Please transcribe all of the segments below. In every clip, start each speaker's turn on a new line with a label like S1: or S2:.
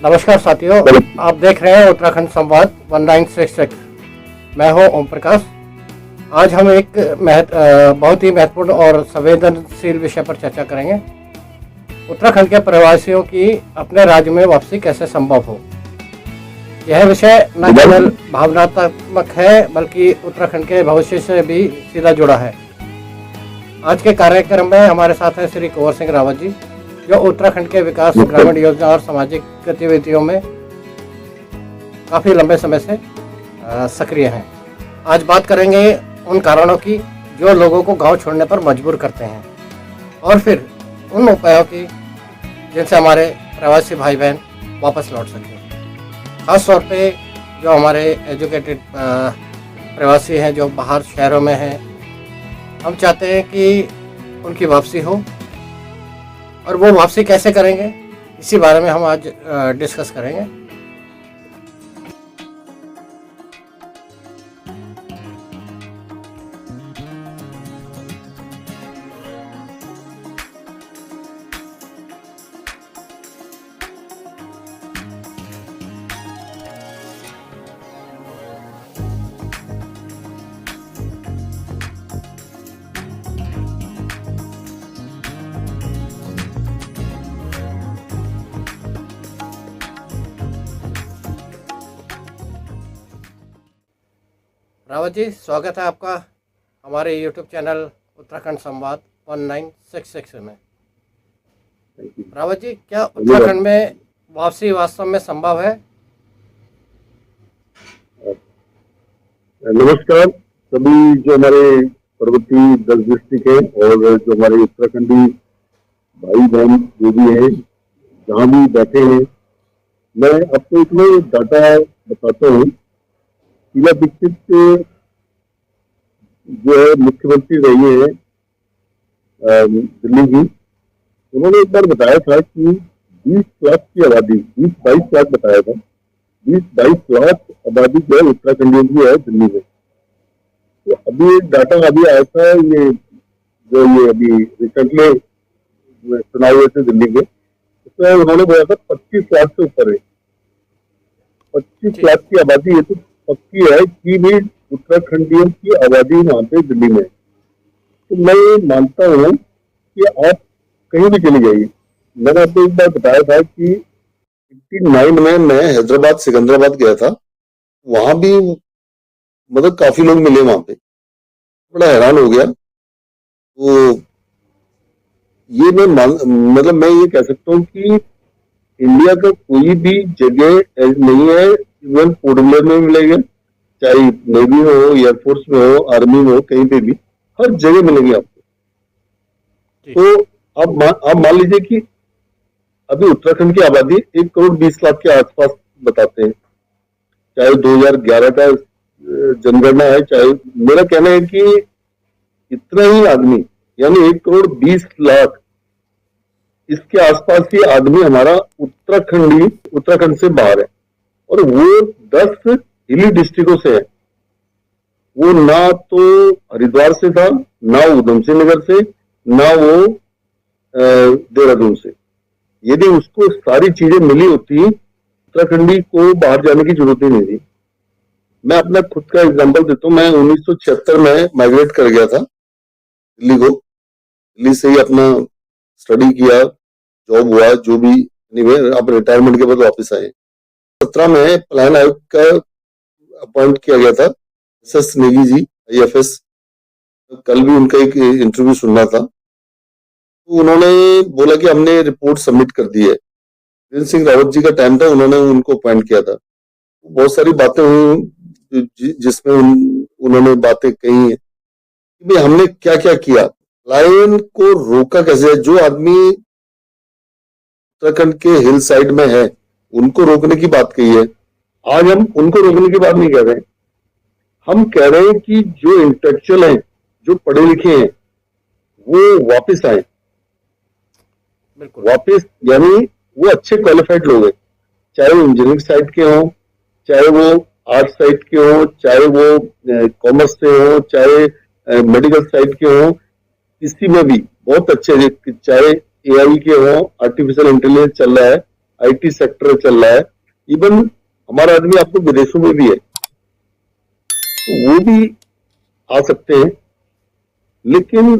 S1: नमस्कार साथियों, आप देख रहे हैं उत्तराखंड संवाद 1966। मैं हूं ओम प्रकाश। आज हम एक बहुत ही महत्वपूर्ण और संवेदनशील विषय पर चर्चा करेंगे। उत्तराखंड के प्रवासियों की अपने राज्य में वापसी कैसे संभव हो। यह विषय न केवल भावनात्मक है बल्कि उत्तराखंड के भविष्य से भी सीधा जुड़ा है। आज के कार्यक्रम में हमारे साथ हैं श्री कुंवर सिंह रावत जी, जो उत्तराखंड के विकास, ग्रामीण योजना और सामाजिक गतिविधियों में काफ़ी लंबे समय से सक्रिय हैं। आज बात करेंगे उन कारणों की जो लोगों को गांव छोड़ने पर मजबूर करते हैं, और फिर उन उपायों की जिनसे हमारे प्रवासी भाई बहन वापस लौट सकें। खास तौर पे जो हमारे एजुकेटेड प्रवासी हैं, जो बाहर शहरों में हैं, हम चाहते हैं कि उनकी वापसी हो, और वो वापसी कैसे करेंगे, इसी बारे में हम आज डिस्कस करेंगे। रावत जी, स्वागत है आपका हमारे YouTube चैनल उत्तराखंड संवाद 1966 में। रावत जी, क्या उत्तराखंड में वापसी वास्तव में संभव है?
S2: नमस्कार सभी जो हमारे पर्वतीय 10 डिस्ट्रिक्ट है और जो हमारे उत्तराखंडी भाई बहन जो भी है, जहाँ भी बैठे हैं, मैं आपको इसमें डाटा बताता हूँ। शीला दीक्षित जो है मुख्यमंत्री रही है दिल्ली की, उन्होंने एक बार बताया था कि 20 लाख की आबादी, 20-22 लाख बताया था, 20-22 लाख आबादी जो है उत्तराखंडियों की है दिल्ली में। तो अभी एक डाटा अभी आया था, ये अभी रिसेंटली चुनाव हुए थे दिल्ली के, उसमें उन्होंने बोला था 25 लाख से ऊपर है। 25 लाख की आबादी, ये तो पक्की है कि भी उत्तराखंडियों की आबादी वहां पे दिल्ली में। तो मैं मानता हूँ कि आप कहीं भी चली जाइए। मैंने आपको एक बार बताया था कि 89 में मैं हैदराबाद सिकंदराबाद गया था, वहां भी मतलब काफी लोग मिले वहां पे, बड़ा हैरान हो गया। तो ये मैं ये कह सकता हूँ कि इंडिया का कोई भी जगह नहीं है, इवन पोर्ट ब्लेयर में मिलेगा, चाहे नेवी में हो, एयरफोर्स में हो, आर्मी में हो, कहीं पे भी हर जगह मिलेंगे आपको। तो आप मान लीजिए कि अभी उत्तराखंड की आबादी 1 करोड़ 20 लाख के आसपास बताते हैं, चाहे 2011 का जनगणना है, चाहे मेरा कहना है कि इतना ही आदमी, यानी 1 करोड़ 20 लाख, इसके आसपास ही आदमी हमारा उत्तराखंड से बाहर है, और वो 10 हिली डिस्ट्रिक्टों से है। वो ना तो हरिद्वार से था, ना उधम सिंह नगर से, ना वो देहरादून से। यदि उसको सारी चीजें मिली होती, उत्तराखंडी को बाहर जाने की जरूरत ही नहीं थी। मैं अपना खुद का एग्जांपल देता हूँ। मैं 1976 में माइग्रेट कर गया था दिल्ली को, दिल्ली से ही अपना स्टडी किया, जॉब हुआ, जो भी, अब रिटायरमेंट के बाद वापस आए। 17 में पलायन आयोग का अपॉइंट किया गया था, एस नेगी जी, IFS। कल भी उनका एक इंटरव्यू सुनना था, तो उन्होंने बोला कि हमने रिपोर्ट सबमिट कर दी है। वीरेंद्र सिंह रावत जी का टाइम था, उन्होंने उनको अपॉइंट किया था। बहुत सारी बातें हुई जिसमें उन्होंने बातें कही है कि भाई हमने क्या क्या किया, पलायन को रोका कैसे। जो आदमी उत्तराखंड के हिल साइड में है, उनको रोकने की बात कही है। आज हम उनको रोकने की बात नहीं कह रहे हैं, हम कह रहे हैं कि जो इंटेलेक्चुअल हैं, जो पढ़े लिखे हैं, वो वापस आए। वापस यानी वो अच्छे क्वालिफाइड लोग हैं, चाहे वो इंजीनियरिंग साइड के हों, चाहे वो आर्ट साइड के हों, चाहे वो कॉमर्स से हो, चाहे मेडिकल साइड के हों, किसी में भी बहुत अच्छे, चाहे AI के हों, आर्टिफिशियल इंटेलिजेंस चल रहा है, आईटी सेक्टर चल रहा है, इवन हमारा आदमी आपको विदेशों में भी है, तो वो भी आ सकते हैं। लेकिन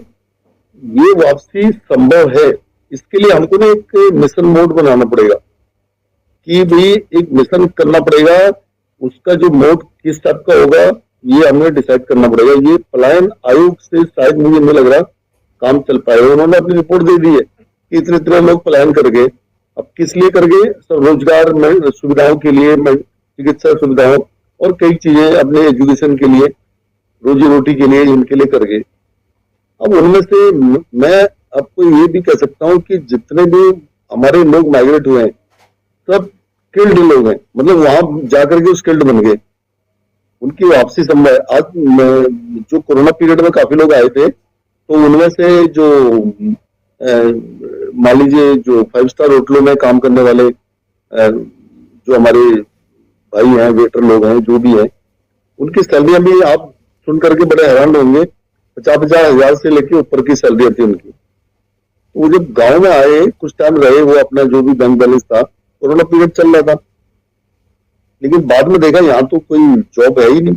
S2: ये वापसी संभव है, इसके लिए हमको ना एक मिशन मोड बनाना पड़ेगा कि भाई एक मिशन करना पड़ेगा, उसका जो मोड किस टाइप का होगा ये हमें डिसाइड करना पड़ेगा। ये पलायन आयोग से शायद मुझे नहीं लग रहा काम चल पाएगा। उन्होंने अपनी रिपोर्ट दे दी है कि इतने इतने लोग पलायन कर गए। अब किस लिए कर गए? सब रोजगार में सुविधाओं के लिए, चिकित्सा सुविधाओं और कई चीजें अपने एजुकेशन के लिए, रोजी रोटी के लिए, इनके लिए कर गए। अब उनमें से मैं आपको ये भी कह सकता हूँ कि जितने भी हमारे लोग माइग्रेट हुए हैं सब स्किल्ड लोग हैं, मतलब वहां जाकर के स्किल्ड बन गए, उनकी वापसी संभव है। आज जो कोरोना पीरियड में काफी लोग आए थे, तो उनमें से जो मान लीजिए जो 5 स्टार होटलों में काम करने वाले जो हमारे भाई हैं, वेटर लोग हैं, जो भी है, उनकी सैलरियां भी आप सुन करके बड़े हैरान होंगे। 50-50 हजार से लेके ऊपर की सैलरी थी उनकी। तो वो जब गांव में आए, कुछ टाइम रहे, वो अपना जो भी बैंक बैलेंस था, कोरोना पीरियड चल रहा था, लेकिन बाद में देखा यहाँ तो कोई जॉब है ही नहीं,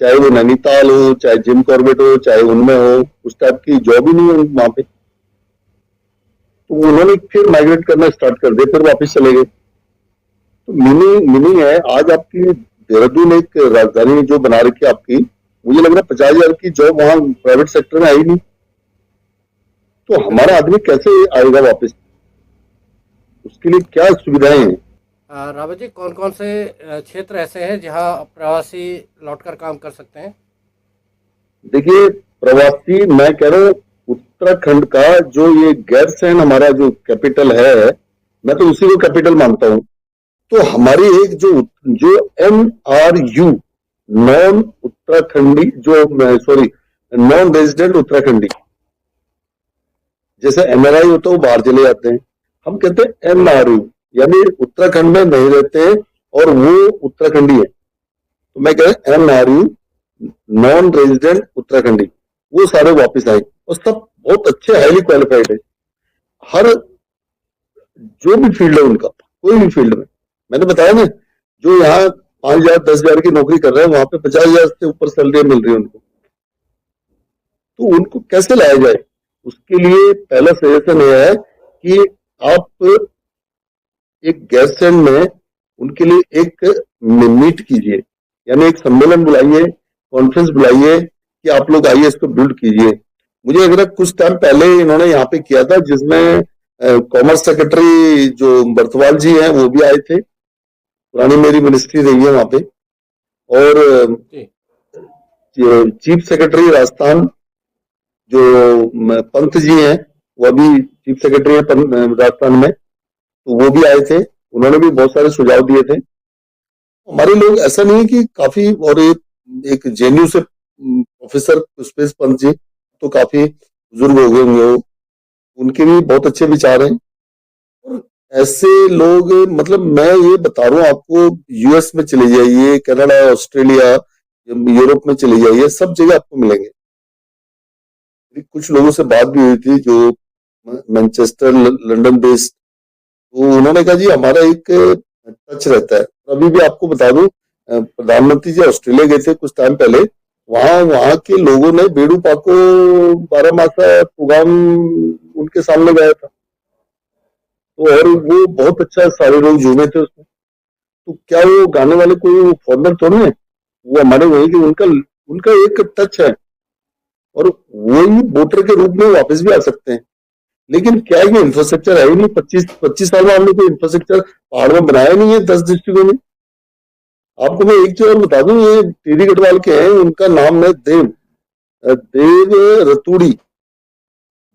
S2: चाहे वो नैनीताल हो, चाहे जिम कॉर्बेट हो, चाहे उनमें हो, उस टाइप की जॉब ही नहीं है वहां पे। तो उन्होंने फिर माइग्रेट करना स्टार्ट कर दिया, फिर वापस चले गए। तो मीनिंग है, आज आपकी देहरादून एक राजधानी जो बना रखी है आपकी, मुझे लग रहा है 50,000 की जॉब वहां प्राइवेट सेक्टर में आई नहीं। तो हमारा आदमी कैसे आएगा वापस? उसके लिए क्या सुविधाएं हैं?
S1: रावत जी, कौन कौन से क्षेत्र ऐसे हैं जहां प्रवासी लौटकर काम कर सकते हैं?
S2: देखिए, प्रवासी मैं कह रहा हूँ उत्तराखंड का जो ये गैरसैंण हमारा जो कैपिटल है, मैं तो उसी को कैपिटल मानता हूँ। तो हमारी एक जो NRU non Uttarakhandi non resident Uttarakhandi, जैसे NRI होता है वो बाहर चले जाते हैं, हम कहते हैं NRU यानी उत्तराखंड में नहीं रहते और वो उत्तराखंडी है। तो मैं कह रहा NRU नॉन रेजिडेंट उत्तराखंडी, वो सारे वापस आए और सब बहुत अच्छे हाईली क्वालिफाइड है, हर जो भी फील्ड है उनका, कोई भी फील्ड में। मैंने बताया ना, जो यहाँ 5,000 10,000 की नौकरी कर रहे हैं, वहां पे 50,000 से ऊपर सैलरी मिल रही है उनको। तो उनको कैसे लाया जाए? उसके लिए पहला सजेशन यह है कि आप एक गैरसैंण में उनके लिए एक मीट कीजिए, यानी एक सम्मेलन बुलाइए, कॉन्फ्रेंस बुलाइए कि आप लोग आइए इसको बिल्ड कीजिए। मुझे लग रहा है कुछ टाइम पहले इन्होंने यहाँ पे किया था, जिसमें कॉमर्स सेक्रेटरी जो बर्तवाल जी हैं वो भी आए थे, पुरानी मेरी मिनिस्ट्री रही है वहां पे, और चीफ सेक्रेटरी राजस्थान जो पंत जी हैं, वो अभी चीफ सेक्रेटरी है राजस्थान में, तो वो भी आए थे, उन्होंने भी बहुत सारे सुझाव दिए थे। हमारे लोग ऐसा नहीं है कि काफी, और एक JNU से प्रोफेसर पुष्पेश पंत जी तो काफी बुजुर्ग हो गए होंगे, उनके भी बहुत अच्छे विचार हैं। और ऐसे लोग, मतलब मैं ये बता रहा हूँ आपको, US में चले जाइए, कनाडा, ऑस्ट्रेलिया, यूरोप में चले जाइए, सब जगह आपको मिलेंगे। कुछ लोगों से बात भी हुई थी जो मैनचेस्टर लंदन बेस्ड, तो उन्होंने कहा जी हमारा एक टच रहता है। अभी भी आपको बता दूं, प्रधानमंत्री जी ऑस्ट्रेलिया गए थे कुछ टाइम पहले, वहां के लोगों ने बेड़ू पाको 12 मासा प्रोग्राम उनके सामने गाया था, तो और वो बहुत अच्छा, सारे लोग झूमे थे उसमें। तो क्या वो गाने वाले कोई फॉरनर थोड़े हैं, वो हमारे वही के, उनका एक टच है और वही वोटर के रूप में वापस भी आ सकते हैं। लेकिन क्या है कि इंफ्रास्ट्रक्चर है ही नहीं। 25 साल में हमने कोई इंफ्रास्ट्रक्चर पहाड़ में बनाया नहीं है 10 डिस्ट्रिक्टों में। आपको मैं एक चीज और बता दूं, ये टीडी गढ़वाल के हैं, उनका नाम है देव रतूड़ी।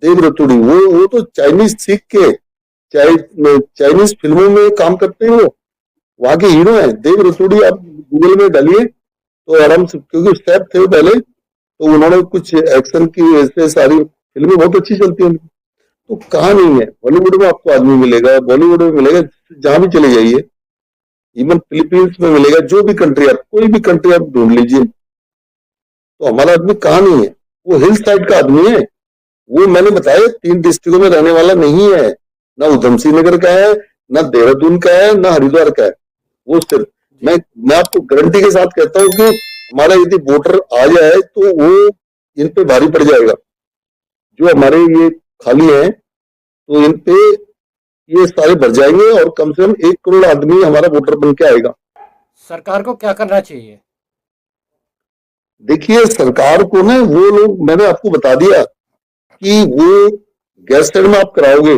S2: वो तो चाइनीज सीख के चाइनीज फिल्मों में काम करते हैं, वो वहां के हीरो हैं देव रतूड़ी। आप गूगल में डालिए तो आराम से, क्योंकि स्टेप थे पहले, तो उन्होंने कुछ एक्शन की ऐसे सारी फिल्में बहुत अच्छी चलती है उनकी। तो कहाँ नहीं है, बॉलीवुड में आपको आदमी मिलेगा, बॉलीवुड में मिलेगा, जहां भी चले जाइए, इवन फिलीपींस में मिलेगा, जो भी कंट्री आप, कोई भी कंट्री आप ढूंढ लीजिए। तो हमारा आदमी कहाँ नहीं है, वो हिल साइड का आदमी है, वो मैंने बताया 3 डिस्ट्रिक्टों में रहने वाला नहीं है। ना उधम सिंह नगर का है, ना देहरादून का है, ना हरिद्वार का है। वो सिर्फ मैं आपको गारंटी के साथ कहता हूँ कि हमारा यदि वोटर आ जाए तो वो इन पे भारी पड़ जाएगा। जो हमारे ये खाली है तो इन पे ये सारे भर जाएंगे और कम से कम 1 करोड़ आदमी हमारा वोटर बन के आएगा।
S1: सरकार को क्या करना चाहिए?
S2: देखिए सरकार को ना, वो लोग मैंने आपको बता दिया कि वो गैस स्टैंड में आप कराओगे,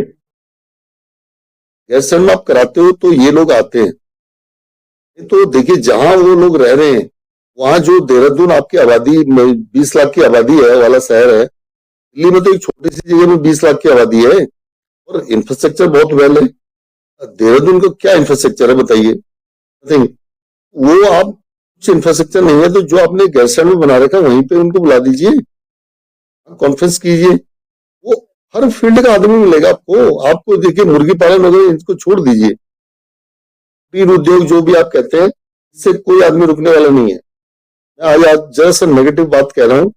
S2: गैस स्टैंड में आप कराते हो तो ये लोग आते हैं। तो देखिए जहां वो लोग रह रहे हैं वहां जो देहरादून आपकी आबादी 20 लाख की आबादी है वाला शहर है, दिल्ली में तो एक छोटी सी जगह में 20 लाख की आबादी है और इंफ्रास्ट्रक्चर बहुत वेल है। देहरादून को क्या इंफ्रास्ट्रक्चर है बताइए? नहीं, वो आप कुछ इंफ्रास्ट्रक्चर नहीं है तो जो आपने गैस स्टैंड में बना रखा वहीं पे उनको बुला दीजिए, कॉन्फ्रेंस कीजिए। वो हर फील्ड का आदमी मिलेगा आपको देखिए मुर्गी पालन वगैरह इनको छोड़ दीजिए, कुटीर उद्योग जो भी आप कहते हैं, इससे कोई आदमी रुकने वाला नहीं है। मैं आज जरा सा नेगेटिव बात कह रहा हूँ,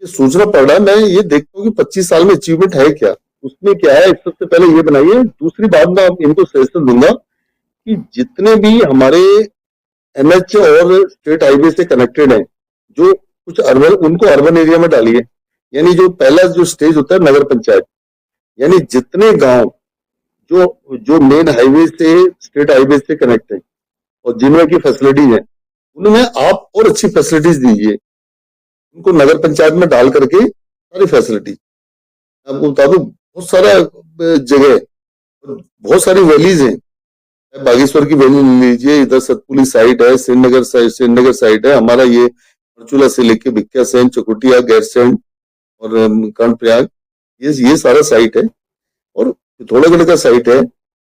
S2: ये सोचना पड़ रहा है। मैं ये देखता हूँ कि 25 साल में अचीवमेंट है क्या, उसमें क्या है, सबसे पहले ये बनाइए। दूसरी बात मैं इनको सजेशन दूंगा कि जितने भी हमारे एनएच और स्टेट हाईवे से कनेक्टेड हैं, जो कुछ अर्बन, उनको अर्बन एरिया में डालिए। यानी जो पहला जो स्टेज होता है नगर पंचायत, यानी जितने गांव जो जो मेन हाईवे से स्टेट हाईवे से कनेक्ट है और जिनमें की फैसिलिटीज है, उनमें आप और अच्छी फैसिलिटीज दीजिए, उनको नगर पंचायत में डाल करके सारी फैसिलिटी। आपको बता दूं बहुत सारा जगह, बहुत सारी वैलीज हैं। बागेश्वर की वैली ले लीजिए, इधर सतपुली साइड है, श्रीनगर साइड है हमारा, ये चूल्हा से लेके भिक्या सैन, चकुटिया, गैरसैंण और कर्णप्रयाग, ये सारा साइट है। और पिथौरागढ़ का साइट है,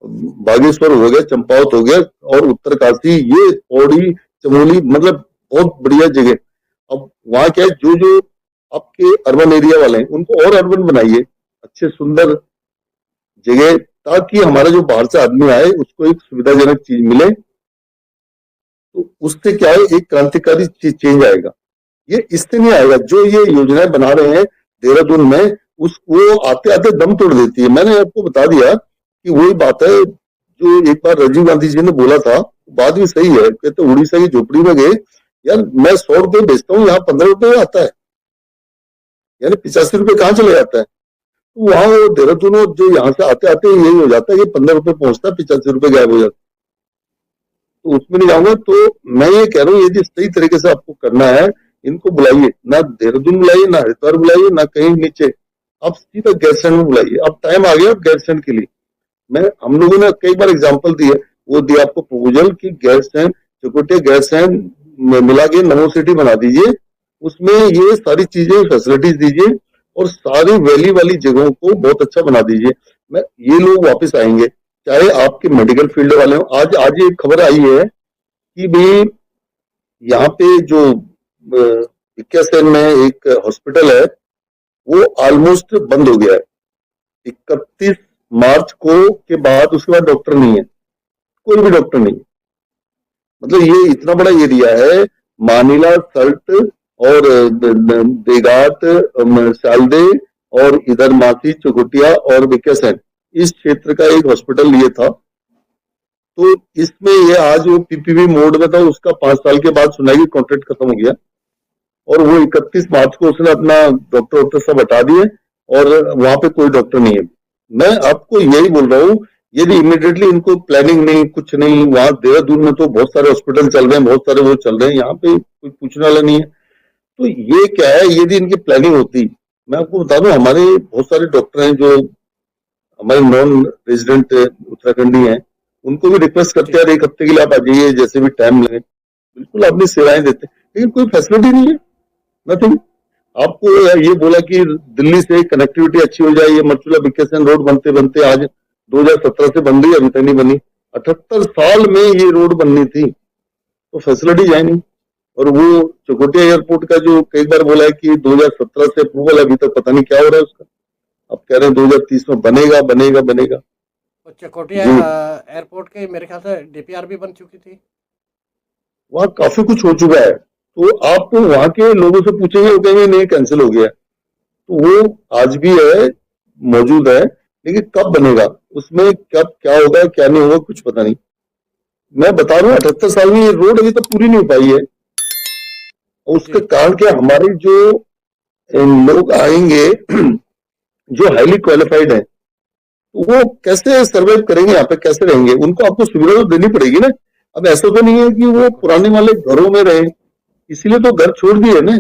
S2: बागेश्वर हो गया, चंपावत हो गया और उत्तरकाशी, ये पौड़ी, चमोली, मतलब बहुत बढ़िया जगह। अब वहां क्या है, जो जो आपके अर्बन एरिया वाले हैं उनको और अर्बन बनाइए, अच्छे सुंदर जगह, ताकि हमारा जो बाहर से आदमी आए उसको एक सुविधाजनक चीज मिले। तो उससे क्या है, एक क्रांतिकारी चेंज आएगा। ये इससे नहीं आएगा, जो ये योजनाएं बना रहे हैं देहरादून में, वो आते आते दम तोड़ देती है। मैंने आपको बता दिया कि वही बात है जो एक बार राजीव गांधी जी ने बोला था, बात भी सही है। कहते उड़ीसा की झोपड़ी में गए, यार मैं 100 रुपए बेचता हूँ, यहाँ 15 रुपए आता है, यानी 85 रुपए कहाँ चले जाता है। तो वहां वो देहरादून जो यहाँ से आते आते यही हो जाता है कि 15 रुपए पहुंचता है, 85 रुपए गायब हो जाता है। तो उसमें नहीं जाऊंगा। तो मैं ये कह रहा हूँ यदि सही तरीके से आपको करना है, इनको बुलाइए, ना देहरादून बुलाइए, ना हरिद्वार बुलाइए, ना कहीं नीचे, आप सीधा गैस स्टैंड में बुलाइए। अब टाइम आ गया गैस स्टैंड के लिए। हम लोगों ने कई बार एग्जाम्पल दिए, वो दिया आपको प्रपोजल कि गैस स्टैंड, चकोटिया गैस स्टैंड मिला के नमो सिटी बना दीजिए, उसमें ये सारी चीजें फैसिलिटीज दीजिए और सारी वैली वाली जगहों को बहुत अच्छा बना दीजिए। ये लोग वापस आएंगे, चाहे आपके मेडिकल फील्ड वाले हो। आज आज एक खबर आई है कि भाई यहाँ पे जो भिक्यासैन में एक हॉस्पिटल है वो ऑलमोस्ट बंद हो गया है। 31 मार्च को के बाद उसके बाद डॉक्टर नहीं है, कोई भी डॉक्टर नहीं। मतलब ये इतना बड़ा एरिया है, मानिला, सल्ट और देगाट, सालदे और इधर मासी, चकुटिया और भिक्यासैन, इस क्षेत्र का एक हॉस्पिटल ये था। तो इसमें ये आज वो पीपीपी मोड में था, उसका 5 साल के बाद सुनाई कि कॉन्ट्रैक्ट खत्म हो गया और वो 31 मार्च को उसने अपना डॉक्टर सब हटा दिए और वहां पे कोई डॉक्टर नहीं है। मैं आपको यही बोल रहा हूँ, यदि इमिडिएटली इनको प्लानिंग नहीं, कुछ नहीं, वहां देहरादून में तो बहुत सारे हॉस्पिटल चल रहे हैं, बहुत सारे वो चल रहे हैं, यहाँ पे कोई पूछने वाला नहीं है। तो ये क्या है, यदि इनकी प्लानिंग होती, मैं आपको बता दूं हमारे बहुत सारे डॉक्टर हैं जो हमारे नॉन रेजिडेंट उत्तराखंडी हैं, उनको भी रिक्वेस्ट करते हैं, 1 हफ्ते के लिए आप आ जाइए, जैसे भी टाइम लगे, बिल्कुल अपनी सेवाएं देते हैं, लेकिन कोई फैसिलिटी नहीं है, नथिंग। आपको ये बोला कि दिल्ली से कनेक्टिविटी अच्छी हो जाए, ये मरचूला भिक्यासैन रोड बनते बनते आज 2017 से बन रही, अभी तक नहीं बनी। 78 साल में ये रोड बननी थी, तो फैसिलिटी है नहीं। और वो चकोटिया एयरपोर्ट का जो कई बार बोला है कि 2017 से अप्रूवल, अभी तक पता नहीं क्या हो रहा है उसका। अब कह रहे हैं 2030 में बनेगा बनेगा बनेगा।
S1: तो चकोटिया एयरपोर्ट के मेरे ख्याल से डीपीआर भी बन चुकी थी,
S2: वहां काफी कुछ हो चुका है। तो आप वहां के लोगों से पूछेंगे, वो कहेंगे नहीं कैंसिल हो गया। तो वो आज भी है, मौजूद है। लेकिन कब बनेगा, उसमें कब क्या होगा क्या नहीं होगा कुछ पता नहीं। मैं बता रहा हूँ 78 साल में ये रोड अभी तक पूरी नहीं हो पाई है। और उसके
S1: जी
S2: कारण क्या, हमारे जो लोग आएंगे जो हाईली क्वालिफाइड है, तो वो कैसे सर्वाइव करेंगे यहाँ पे, कैसे रहेंगे, उनको आपको सुविधा तो देनी पड़ेगी ना। अब ऐसा तो नहीं है कि वो
S1: बिल्कुल।
S2: पुराने वाले घरों में रहे, इसीलिए तो घर छोड़ दिए ना।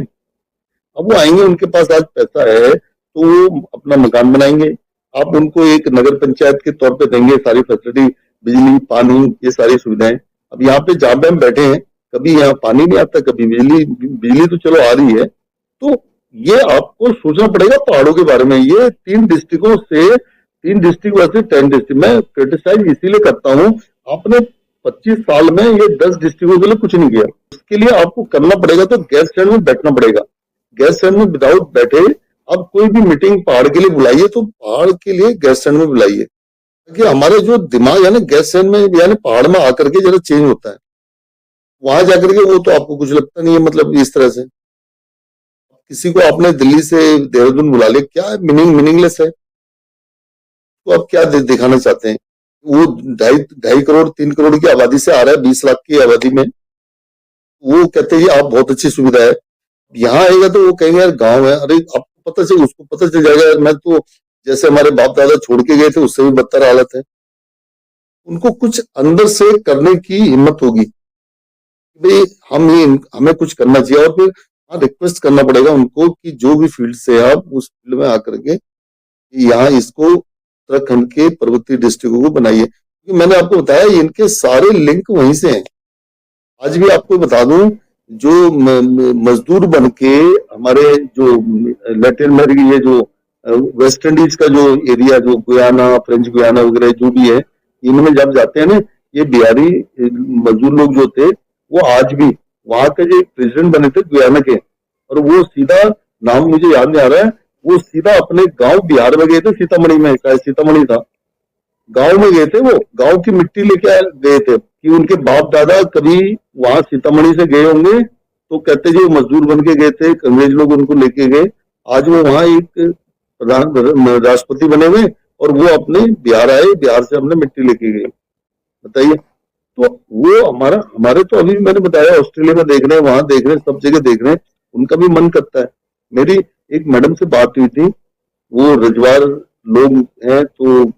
S2: अब वो आएंगे, उनके पास आज पैसा है तो वो अपना मकान बनाएंगे। आप उनको एक नगर पंचायत के तौर पे देंगे सारी फैसिलिटी, बिजली पानी ये सारी सुविधाएं। अब यहाँ पे जहां पे हम बैठे हैं, कभी यहाँ पानी नहीं आता, कभी बिजली बिजली तो चलो आ रही है। तो ये आपको सोचना पड़ेगा पहाड़ों के बारे में। ये 3 डिस्ट्रिक्टों से, 3 डिस्ट्रिक्ट वैसे 10 डिस्ट्रिक्ट, मैं क्रिटिसाइज इसीलिए करता हूँ। आपने 25 साल में ये 10 डिस्ट्रिक्टों के लिए कुछ नहीं किया। उसके लिए आपको करना पड़ेगा तो गैस स्टैंड में बैठना पड़ेगा। गैस स्टैंड में विदाउट बैठे अब कोई भी मीटिंग पहाड़ के लिए बुलाइए तो पहाड़ के लिए गैस स्टैंड में बुलाइए, ताकि हमारे जो दिमाग है ना गैस स्टैंड में यानी पहाड़ में आकर के जरा चेंज होता है। वहां जाकर के वो तो आपको कुछ लगता नहीं है, मतलब इस तरह से किसी को आपने दिल्ली से देहरादून बुला लिया, क्या मीनिंगलेस है। तो आप क्या दिखाना चाहते हैं। वो 2.5 करोड़ 3 करोड़ की आबादी से आ रहा है, 20 लाख की आबादी में। वो कहते हैं आप बहुत अच्छी सुविधा है। यहाँ आएगा तो वो कहेंगे यार गांव है, अरे आपको पता चल, उसको पता चल जाएगा यार मैं तो जैसे हमारे बाप दादा छोड़ के गए थे उससे भी बदतर हालत है। उनको कुछ अंदर से करने की हिम्मत होगी कि भाई हमें कुछ करना चाहिए। और फिर हाँ, रिक्वेस्ट करना पड़ेगा उनको कि जो भी फील्ड से आप उस फील्ड में आकर के यहाँ इसको उत्तराखंड के पर्वतीय डिस्ट्रिक्टों को बनाइए, क्योंकि मैंने आपको बताया इनके सारे लिंक वहीं से हैं। आज भी आपको बता दूं, जो मजदूर बन के हमारे जो लैटिन अमेरिका, ये जो वेस्ट इंडीज का जो एरिया, जो गुयाना फ्रेंच गुयाना वगैरह जो भी है, इनमें जब जाते हैं ना, ये बिहारी मजदूर लोग जो थे वो आज भी वहां के जो प्रेसिडेंट बने थे गुयाना के, और वो सीधा, नाम मुझे याद नहीं आ रहा है, वो सीधा अपने गांव बिहार में गए थे, सीतामढ़ी में, शायद सीतामढ़ी था, गांव में गए थे, वो गांव की मिट्टी लेके गए थे कि उनके बाप दादा कभी वहां सीतामढ़ी से गए होंगे, तो कहते जो मजदूर बन के गए थे, अंग्रेज लोग उनको लेके गए, आज वो वहां एक प्रधान राष्ट्रपति बने हुए, और वो अपने बिहार आए, बिहार से अपने मिट्टी लेके गए। बताइए। तो वो हमारे तो अभी मैंने बताया ऑस्ट्रेलिया में देख रहे हैं, वहां देख रहे हैं, सब जगह देख रहे हैं, उनका भी मन करता है। मेरी एक मैडम से बात हुई थी, वो रजवार लोग हैं, तो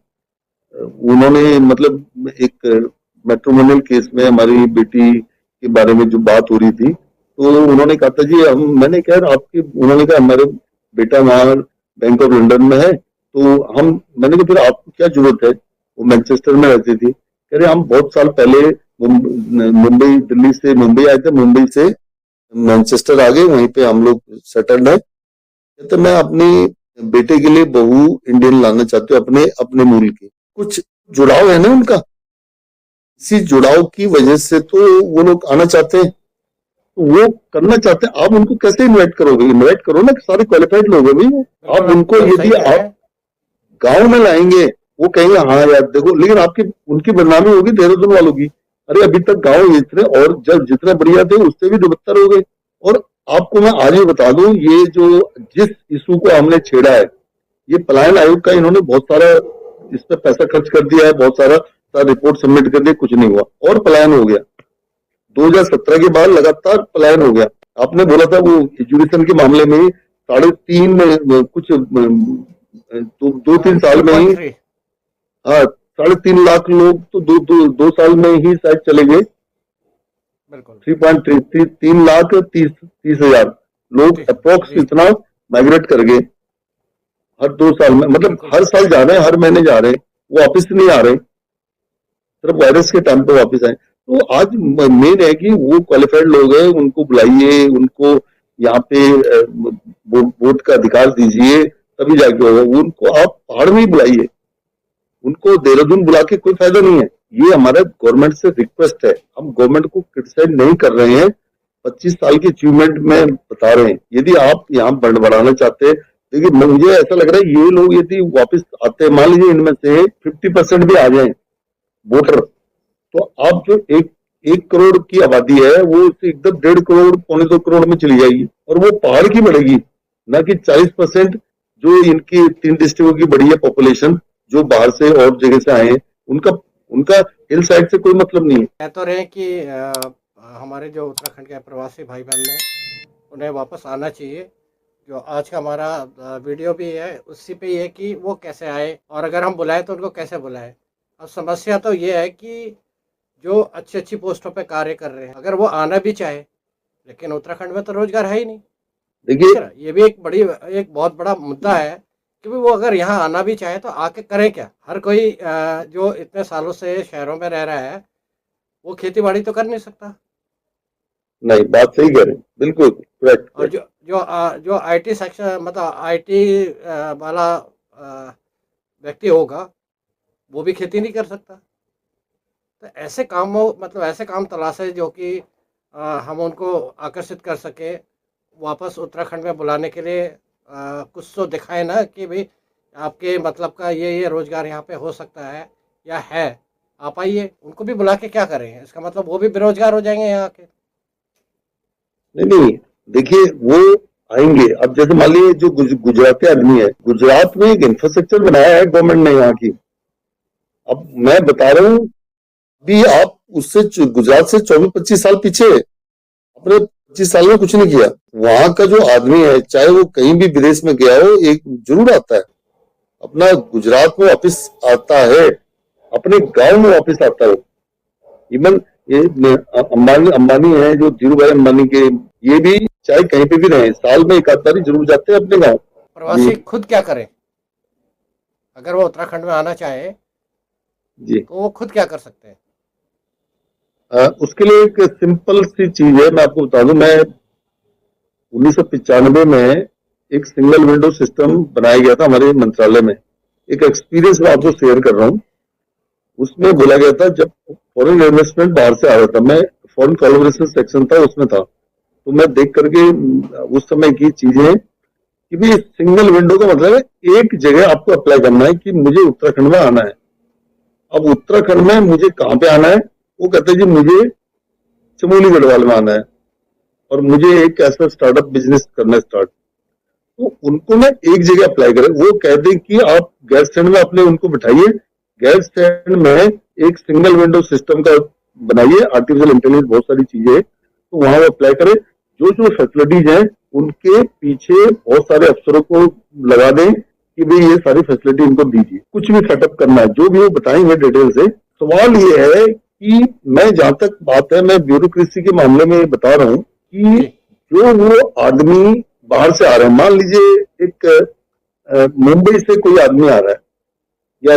S2: उन्होंने मतलब एक मैट्रिमोनियल केस में हमारी बेटी के बारे में जो बात हो रही थी, तो उन्होंने कहा था जी मैंने कहा आपकी, उन्होंने कहा हमारे बेटा वहां बैंक ऑफ लंदन में है, तो मैंने कहा फिर आपको क्या जरूरत है, वो मैनचेस्टर में रहती थी, कह रहे हम बहुत साल पहले मुंबई दिल्ली से मुंबई आए थे, मुंबई से मैनचेस्टर आ गए, वहीं पे हम लोग सेटल्ड है। तो मैं अपनी बेटे के लिए बहू इंडियन लाना चाहती हूँ, अपने अपने मूल की, कुछ जुड़ाव है ना उनका, इसी जुड़ाव की वजह से तो वो लोग आना चाहते हैं, तो वो करना चाहते हैं। आप उनको कैसे इनवाइट करोगे, इनवाइट करो ना, सारे क्वालिफाइड लोग हैं भाई, आप उनको यदि आप गांव में लाएंगे वो कहेंगे हाँ यार देखो, लेकिन आपकी उनकी बदनामी होगी देहरादून वालों की, अरे अभी तक गांव इतने, और जब जितने बढ़िया थे उससे भी दुबत्तर हो गए। और आपको मैं आज ही बता दूं, ये जो जिस इशू को हमने छेड़ा है, ये पलायन आयोग का इन्होंने बहुत सारा इस पर पैसा खर्च कर दिया है, बहुत सारा रिपोर्ट सबमिट कर दी, कुछ नहीं हुआ और पलायन हो गया। 2017 के बाद लगातार पलायन हो गया। आपने बोला था वो एजुकेशन के मामले में 3.5 कुछ 2-3 साल में ही, हाँ 3.5 लाख लोग तो 2 साल में ही शायद चले गए। 3,30,30,30,000 लोग अप्रोक्स इतना माइग्रेट कर गए हर 2 साल में, मतलब हर साल जा रहे हैं, हर महीने जा रहे हैं, वो वापिस नहीं आ रहे, सिर्फ वायरस के टाइम पे वापिस आए। तो आज मेन है कि वो क्वालिफाइड लोग हैं, उनको बुलाइए, उनको यहाँ पे वोट का अधिकार दीजिए, तभी जाके होगा। उनको आप पहाड़ में ही बुलाइए, उनको देहरादून बुला के कोई फायदा नहीं है। ये हमारा गवर्नमेंट से रिक्वेस्ट है, हम गवर्नमेंट को क्रिटिसाइज नहीं कर रहे हैं, 25 साल की अचीवमेंट में बता रहे हैं। यदि आप यहाँ बढ़ाना चाहते हैं, देखिए मुझे ऐसा लग रहा है ये लोग यदि वापस आते हैं, मान लीजिए इनमें से 50% भी आ जाए वोटर, तो आप जो एक करोड़ की आबादी है वो एकदम 1.5 करोड़ 2.25 करोड़ में चली जाएगी, और वो पहाड़ की बढ़ेगी, ना कि 40% जो इनकी 3 डिस्ट्रिक्टों की बढ़ी है पॉपुलेशन, जो बाहर से और जगह से आए हैं, उनका उनका हिल साइड से कोई मतलब नहीं है।
S1: कह तो रहे हैं कि हमारे जो उत्तराखंड के प्रवासी भाई बहन हैं उन्हें वापस आना चाहिए। जो आज का हमारा वीडियो भी है उसी पे ये है कि वो कैसे आए और अगर हम बुलाएं तो उनको कैसे बुलाएं। अब समस्या तो ये है कि जो अच्छी अच्छी पोस्टों पे कार्य कर रहे हैं अगर वो आना भी चाहे लेकिन उत्तराखंड में तो रोजगार है ही नहीं।
S2: देखिए,
S1: ठीक है ना? ये भी एक बहुत बड़ा मुद्दा है कि भाई वो अगर यहाँ आना भी चाहे तो आके करें क्या। हर कोई जो इतने सालों से शहरों में रह रहा है वो खेती बाड़ी तो कर नहीं सकता।
S2: नहीं, बात सही कह रहे हैं, बिल्कुल करेक्ट।
S1: और जो आईटी सेक्शन मतलब आईटी वाला व्यक्ति होगा वो भी खेती नहीं कर सकता। तो ऐसे कामों मतलब ऐसे काम तलाशे जो कि हम उनको आकर्षित कर सके वापस उत्तराखंड में बुलाने के लिए। कुछ तो दिखाए ना कि भाई आपके मतलब का ये रोजगार यहाँ पे हो सकता है या है, आप आइए। उनको भी बुला के क्या करें, इसका मतलब वो भी बेरोजगार हो जाएंगे यहाँ के।
S2: नहीं नहीं, देखिए वो आएंगे। अब जैसे मान लीजिए जो गुजराती आदमी है, गुजरात में एक इंफ्रास्ट्रक्चर बनाया है गवर्नमेंट ने यहाँ की। अब मैं बता रहा हूँ, भी आप उससे गुजरात से 24-25 साल पीछे, अपने 25 साल में कुछ नहीं किया। वहां का जो आदमी है, चाहे वो कहीं भी विदेश में गया हो, एक जरूर आता है, अपना गुजरात में वापिस आता है, अपने गांव में वापिस आता है। इवन ये अंबानी है, जो धीरू भाई अंबानी के, ये भी चाहे कहीं पे भी रहे, साल में एक आध बार जरूर जाते हैं अपने गांव।
S1: प्रवासी खुद क्या करें अगर वो उत्तराखंड में आना चाहे
S2: जी,
S1: तो वो खुद क्या कर सकते हैं?
S2: उसके लिए एक सिंपल सी चीज है, मैं आपको बता दूं। मैं 1995 में एक सिंगल विंडो सिस्टम बनाया गया था हमारे मंत्रालय में। एक एक्सपीरियंस मैं आपको शेयर कर रहा हूँ। उसमें बोला गया था, जब फॉरेन इन्वेस्टमेंट बाहर से आ रहा था, मैं फॉरेन कोलैबोरेशन सेक्शन था उसमें था, तो मैं देख करके उस समय की चीजें कि भी सिंगल विंडो का मतलब है एक जगह आपको अप्लाई करना है कि मुझे उत्तराखंड में आना है। अब उत्तराखंड में मुझे कहाँ पे आना है, वो कहते हैं जी मुझे चमोली गढ़वाल में आना है और मुझे एक ऐसा स्टार्टअप बिजनेस करना है स्टार्ट। तो उनको ना एक जगह अप्लाई करें। वो कहते हैं कि आप गैस स्टैंड में अपने उनको बिठाइए, गैस स्टैंड में एक सिंगल विंडो सिस्टम का बनाइए, आर्टिफिशियल इंटेलिजेंस बहुत सारी चीजें है, तो वहां वो अप्लाई करें। जो जो फैसिलिटीज हैं उनके पीछे बहुत सारे अफसरों को लगा दें कि भाई ये सारी फैसिलिटी इनको दीजिए। कुछ भी सेटअप करना है जो भी वो बताएंगे डिटेल से। सवाल ये है कि मैं जहां तक बात है, मैं ब्यूरोक्रेसी के मामले में बता रहा हूँ कि जो वो आदमी बाहर से आ रहे हैं, मान लीजिए एक मुंबई से कोई आदमी आ रहा है या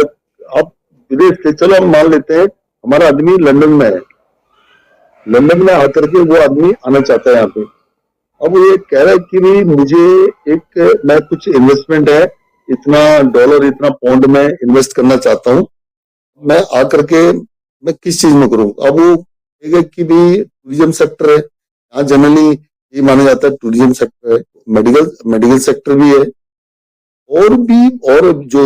S2: आप विदेश से, चलो हम मान लेते हैं हमारा आदमी लंदन में है, लंदन में आकर के वो आदमी आना चाहता है यहाँ पे। अब वो ये कह रहा है कि भाई मुझे मैं कुछ इन्वेस्टमेंट है, इतना डॉलर इतना पाउंड में इन्वेस्ट करना चाहता हूँ, मैं आकर के मैं किस चीज में करूँ। अब वो कहेगा कि भाई टूरिज्म सेक्टर है, यहाँ जनरली ये माना जाता है टूरिज्म सेक्टर है, मेडिकल सेक्टर भी है, और जो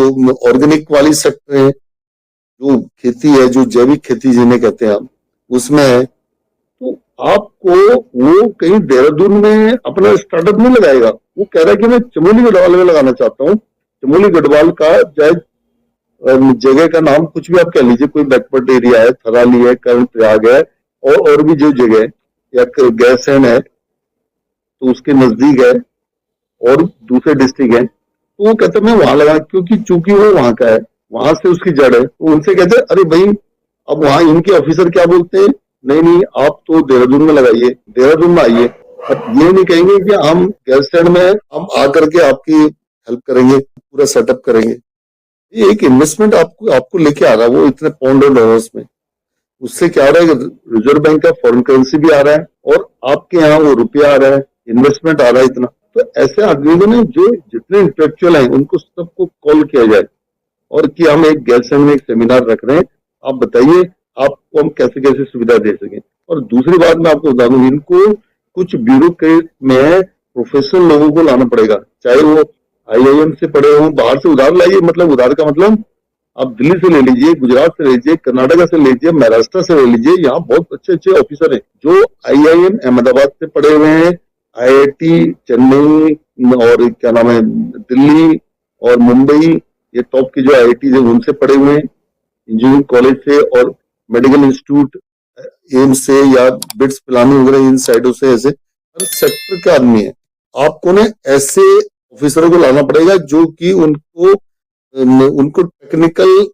S2: ऑर्गेनिक वाली सेक्टर है, जो खेती है, जो जैविक खेती जिन्हें कहते हैं हम, उसमें है। तो आपको वो कहीं देहरादून में अपना स्टार्टअप नहीं लगाएगा, वो कह रहा है कि मैं चमोली गढ़वाल में लगाना चाहता हूँ। चमोली गढ़वाल का चाहे जगह का नाम कुछ भी आप कह लीजिए, कोई बैकवर्ड एरिया है, थराली है, कर्ण प्रयाग है, और भी जो जगह है, या गैरसैंण है तो उसके नजदीक है, और दूसरे डिस्ट्रिक्ट है, तो वो कहते मैं वहां लगा, क्योंकि चूंकि वो वहां का है, वहां से उसकी जड़ है। तो उनसे कहते हैं अरे भाई, अब वहां इनके ऑफिसर क्या बोलते हैं, नहीं नहीं आप तो देहरादून में लगाइए, देहरादून में आइए। अब ये नहीं कहेंगे कि हम गैरसैंण में हम आकर के आपकी हेल्प करेंगे, पूरा सेटअप करेंगे। ये एक इन्वेस्टमेंट आपको लेके आ रहा है, वो इतने पाउंड और डॉलर्स में। उससे क्या हो रहा है, रिजर्व बैंक का फॉरेन करेंसी भी आ रहा है और आपके यहाँ वो रुपया आ रहा है, इन्वेस्टमेंट आ रहा है इतना। तो ऐसे आदमी को ना, जो जितने इंटेलेक्चुअल हैं उनको सबको कॉल किया जाए और कि हम एक गैरसैंण में एक सेमिनार रख रहे हैं, आप बताइए आपको हम कैसे कैसे सुविधा दे सकें। और दूसरी बात मैं आपको बता दूं, इनको कुछ ब्यूरोक्रेट में प्रोफेशनल लोगों को लाना पड़ेगा, चाहे वो आईआईएम से पढ़े हों, बाहर से उधार लाइए। मतलब उधार का मतलब आप दिल्ली से ले लीजिए, गुजरात से ले लीजिए, कर्नाटका से ले लीजिए, महाराष्ट्र से ले लीजिए, यहाँ बहुत अच्छे अच्छे ऑफिसर हैं जो आईआईएम अहमदाबाद से पढ़े हुए हैं, आईआईटी चेन्नई और क्या नाम है दिल्ली और मुंबई ये टॉप की जो आईआईटी है उनसे पढ़े हुए हैं, इंजीनियरिंग कॉलेज से और मेडिकल इंस्टीट्यूट एम्स से या बिट्स पिलानी वगैरह इन साइडों से, ऐसे हर सेक्टर के आदमी है। आपको ने ऐसे ऑफिसरों को लाना पड़ेगा जो कि उनको टेक्निकल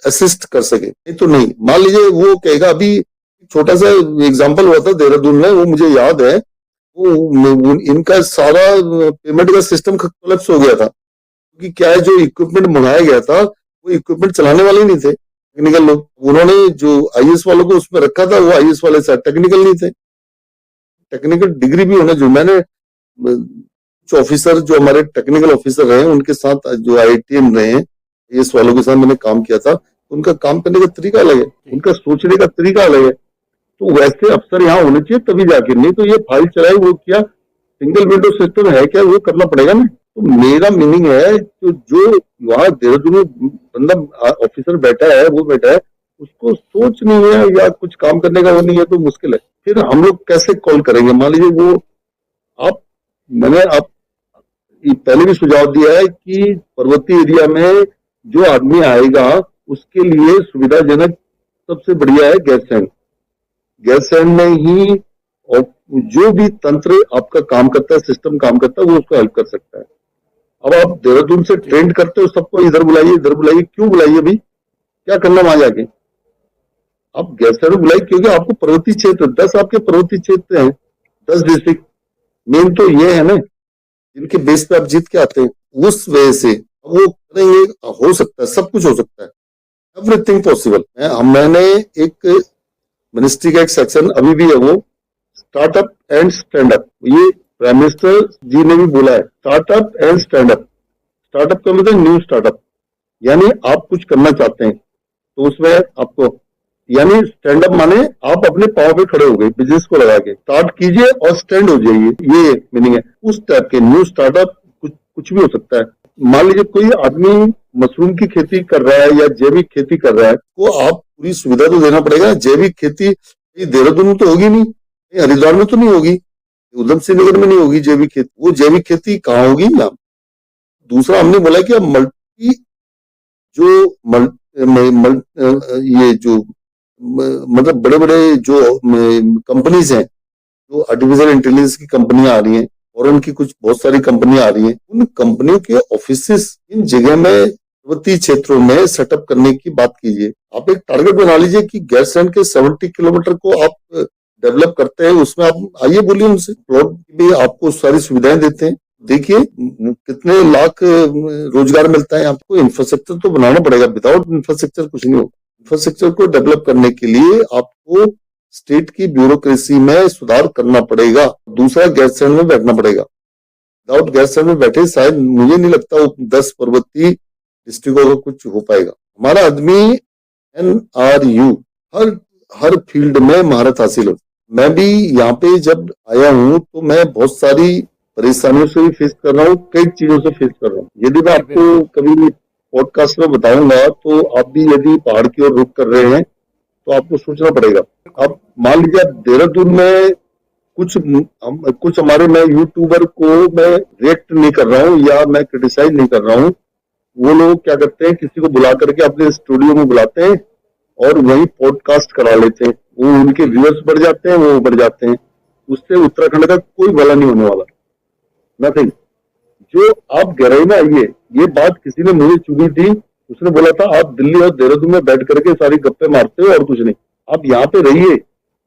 S2: असिस्ट कर सके, नहीं तो नहीं। मान लीजिए वो कहेगा, अभी छोटा सा एग्जांपल हुआ था देहरादून में, वो मुझे याद है, वो इनका सारा पेमेंट का सिस्टम कोलैप्स हो गया था, क्योंकि क्या है, जो इक्विपमेंट मंगाया गया था वो इक्विपमेंट चलाने वाले नहीं थे टेक्निकल लोग। उन्होंने जो आईएएस वालों को उसमें रखा था, वो आईएएस वाले शायद टेक्निकल नहीं थे। टेक्निकल डिग्री भी होना जो, मैंने कुछ ऑफिसर जो हमारे टेक्निकल ऑफिसर रहे उनके साथ, जो आईआईटीएम रहे आईएएस वालों के साथ मैंने काम किया था, उनका काम करने का तरीका अलग है, उनका सोचने का तरीका अलग है। तो वैसे अफसर यहाँ होने चाहिए तभी जाके, नहीं तो ये फाइल चलाए वो क्या, सिंगल विंडो सिस्टम है क्या, वो करना पड़ेगा ना। तो मेरा मीनिंग है तो जो वहां देहरादून में बंदा ऑफिसर बैठा है, वो बैठा है, उसको सोच नहीं है या कुछ काम करने का वो नहीं है, तो मुश्किल है। फिर हम लोग कैसे कॉल करेंगे? मान लीजिए वो मैंने पहले भी सुझाव दिया है कि पर्वतीय एरिया में जो आदमी आएगा उसके लिए सुविधाजनक सबसे बढ़िया है गैरसैंण। गैरसैंण में ही और जो भी तंत्र आपका काम करता है, सिस्टम काम करता है, वो उसको हेल्प कर सकता है। अब आप देहरादून से ट्रेंड करते हो सबको, इधर बुलाइए इधर बुलाइए, क्यों बुलाइए भाई? क्या करना वहां जाके? आप गैरसैंण बुलाइए क्योंकि आपको पर्वतीय क्षेत्र 10 आपके पर्वतीय क्षेत्र हैं, 10 डिस्ट्रिक्ट मेन तो ये है ना, जिनके बेस पे आप जीत के आते हैं। उस वजह से वो करेंगे, हो सकता है, सब कुछ हो सकता है, एवरीथिंग पॉसिबल। मैंने एक मिनिस्ट्री का एक सेक्शन अभी भी है, वो स्टार्टअप एंड स्टैंड अप, ये प्राइम मिनिस्टर जी ने भी बोला है, startup and stand up. Startup का मतलब न्यू स्टार्टअप, यानी आप कुछ करना चाहते हैं तो उसमें आपको, यानी स्टैंड अप माने आप अपने पांव पे खड़े हो गए, बिजनेस को लगा के स्टार्ट कीजिए और स्टैंड हो जाइए, ये मीनिंग है। उस टाइप के न्यू स्टार्टअप कुछ भी हो सकता है। मान लीजिए कोई आदमी मशरूम की खेती कर रहा है या जैविक खेती कर रहा है, तो आप पूरी सुविधा तो देना पड़ेगा। जैविक खेती देहरादून में तो होगी नहीं, हरिद्वार में तो नहीं होगी, उधम सिंह नगर में नहीं होगी जैविक खेती। वो जैविक खेती कहाँ होगी यहाँ? दूसरा हमने बोला कि अब मल्टी ये जो मतलब बड़े बड़े जो कंपनीज हैं, जो आर्टिफिशियल इंटेलिजेंस की कंपनियां आ रही हैं और उनकी कुछ बहुत सारी कंपनियां आ रही हैं, उन कंपनियों के ऑफिसेस इन जगह में पर्वतीय क्षेत्रों में सेटअप करने की बात कीजिए। आप एक टारगेट बना लीजिए कि गैरसैंण के 70 किलोमीटर को आप डेवलप करते हैं, उसमें आप आइए, बोलिए उनसे, प्लॉट भी आपको सारी सुविधाएं देते हैं। देखिए कितने लाख रोजगार मिलता है आपको। इंफ्रास्ट्रक्चर तो बनाना पड़ेगा, विदाउट इंफ्रास्ट्रक्चर कुछ नहीं होगा। इंफ्रास्ट्रक्चर को डेवलप करने के लिए आपको स्टेट की ब्यूरोक्रेसी में सुधार करना पड़ेगा। दूसरा, गैरसैंण में बैठना पड़ेगा। विदाउट गैरसैंण में बैठे शायद मुझे नहीं लगता वो 10 पर्वतीय डिस्ट्रिक्टों का कुछ हो पाएगा। हमारा आदमी NRU हर फील्ड में महारत हासिल हो। मैं भी यहाँ पे जब आया हूँ तो मैं बहुत सारी परेशानियों से भी फेस कर रहा हूँ, कई चीजों से फेस कर रहा हूँ। यदि मैं आपको कभी पॉडकास्ट में बताऊंगा तो आप भी यदि पहाड़ की ओर रुख कर रहे हैं तो आपको सोचना पड़ेगा। अब मान लीजिए देहरादून में कुछ हमारे, मैं यूट्यूबर को मैं रिएक्ट नहीं कर रहा हूँ या मैं क्रिटिसाइज नहीं कर रहा हूँ, वो लोग क्या करते हैं, किसी को बुला करके अपने स्टूडियो में बुलाते हैं और वही पॉडकास्ट करा लेते हैं। वो उनके व्यूअर्स बढ़ जाते हैं, वो बढ़ जाते हैं, उससे उत्तराखंड का कोई भला नहीं होने वाला, नथिंग। जो आप गहराई में आइए, ये बात किसी ने मुझे चुनी थी, उसने बोला था आप दिल्ली और देहरादून में बैठ करके सारी गप्पे मारते हो और कुछ नहीं, आप यहाँ पे रहिए,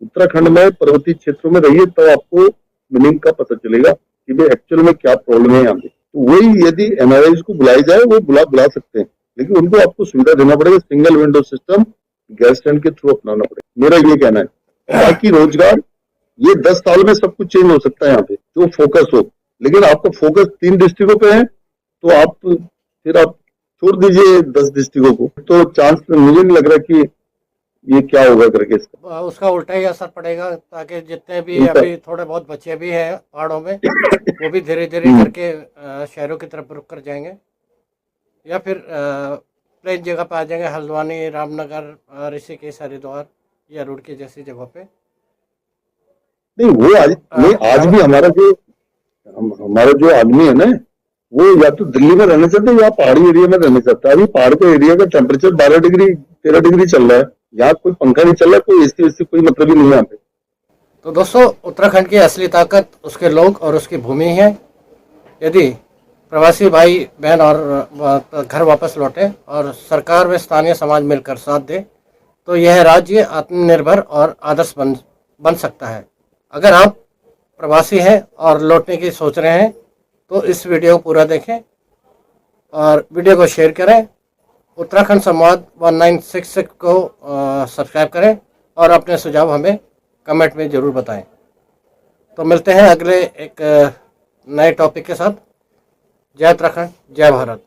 S2: उत्तराखंड में पर्वतीय क्षेत्रों में रहिए, तो आपको मीनिंग का पता चलेगा कि भाई एक्चुअल में क्या प्रॉब्लम है यहाँ पे। तो वही यदि NRIs को बुलाई जाए, वो बुला सकते हैं, लेकिन उनको आपको सुविधा देना पड़ेगा। सिंगल विंडो सिस्टम गैरसैंण के थ्रू अपनाना पड़ेगा, मेरा ये कहना है। बाकी रोजगार, ये 10 साल में सब कुछ चेंज हो सकता है यहाँ पे, जो फोकस हो। लेकिन आपका फोकस 3 डिस्ट्रिक्टों पे है तो फिर आप छोड़ दीजिए 10 डिस्ट्रिक्टों को, तो चांस मुझे नहीं लग रहा कि ये क्या होगा करके इसका।
S1: उसका उल्टा ही असर पड़ेगा, ताकि जितने भी अभी थोड़े बहुत बच्चे भी हैं पहाड़ों में, वो भी धीरे धीरे करके शहरों की तरफ रुक कर जाएंगे, या फिर प्लेन जगह पे आ जाएंगे, हल्द्वानी, रामनगर, ऋषिकेश, हरिद्वार या रुड़की जैसी जगह पे।
S2: नहीं, वो आज भी हमारा जो आदमी है ना, वो या तो दिल्ली में रहना चाहते हैं या पहाड़ी एरिया में रहना चाहता है। अभी पहाड़ के एरिया का टेम्परेचर 12 डिग्री 13 डिग्री चल रहा है, यहाँ कोई पंखा नहीं चल रहा, कोई एसी वेसी कोई मतलब ही नहीं है यहाँ पे।
S1: तो दोस्तों, उत्तराखंड की असली ताकत उसके लोग और उसकी भूमि है। यदि प्रवासी भाई बहन और घर वापस लौटे और सरकार व स्थानीय समाज मिलकर साथ दे, तो यह राज्य आत्मनिर्भर और आदर्श बन सकता है। अगर आप प्रवासी हैं और लौटने की सोच रहे हैं तो इस वीडियो को पूरा देखें और वीडियो को शेयर करें। उत्तराखंड संवाद 1966 को सब्सक्राइब करें और अपने सुझाव हमें कमेंट में ज़रूर बताएं। तो मिलते हैं अगले एक नए टॉपिक के साथ। जय उत्तराखंड, जय भारत।